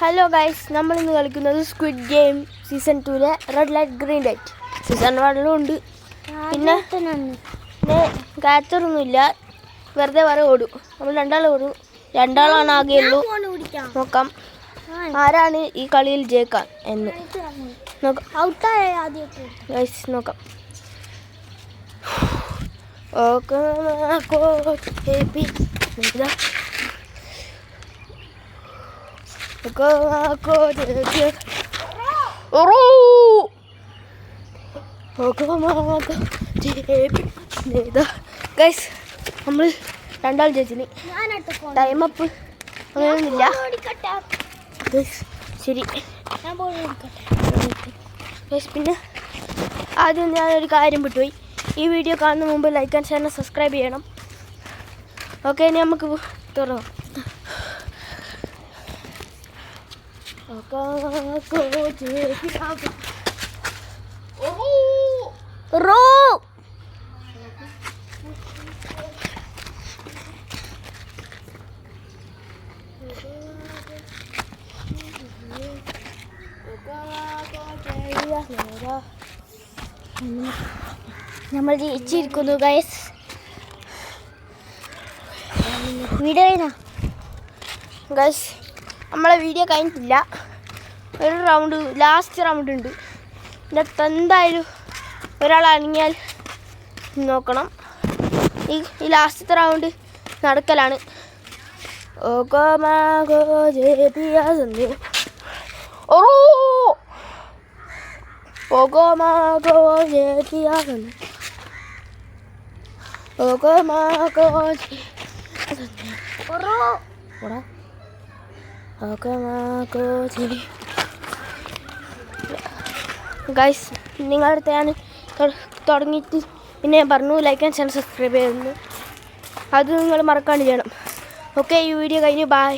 Hello guys, നമ്മളിന്ന് കളിക്കുന്നത് squid game season 2 red light green light. Season 1 ഉണ്ട്. പിന്നെ ക്യാച്ചറൊന്നുമില്ല, വെറുതെ വരെ ഓടും. നമ്മൾ ഓടും. രണ്ടാളാണ് ആകെയുള്ളൂ. നോക്കാം ആരാണ് ഈ കളിയിൽ ജയിക്കാൻ എന്ന് നോക്കാം. ഗൈസ് നോക്കാം. ഗൈസ് നമ്മൾ രണ്ടാൾ ജയിച്ചിന്. ടൈം അപ്പ് അങ്ങനെയൊന്നുമില്ല. ശരി ഗൈസ്, പിന്നെ ആദ്യം ഞാനൊരു കാര്യം വിട്ടുപോയി. ഈ വീഡിയോ കാണുന്ന മുമ്പ് ലൈക്ക് ആൻഡ് ഷെയർ സബ്സ്ക്രൈബ് ചെയ്യണം. ഓക്കെ, ഇനി നമുക്ക് തുറന്നു. നമ്മൾ ജയിച്ചിരിക്കുന്നു ഗൈസ്. വീഡിയോ ഗൈസ്, നമ്മളെ വീഡിയോ കഴിഞ്ഞിട്ടില്ല. ഒരു റൗണ്ട്, ലാസ്റ്റ് റൗണ്ട് ഉണ്ട്. ഇതിനകത്ത് എന്തായാലും ഒരാൾ അനങ്ങിയാൽ നോക്കണം. ഈ ലാസ്റ്റത്തെ റൗണ്ട് നടക്കലാണ്. ഗൈസ്, നിങ്ങളുടെ അടുത്ത് ഞാൻ തുടങ്ങിയിട്ട് പിന്നെ ഞാൻ പറഞ്ഞു ലൈക്ക് ആൻഡ് ഷെയർ സബ്സ്ക്രൈബ് ചെയ്യുന്നു. അത് നിങ്ങൾ മറക്കാണ്ട് ചെയ്യണം. ഓക്കെ, ഈ വീഡിയോ കഴിഞ്ഞു. ബൈ.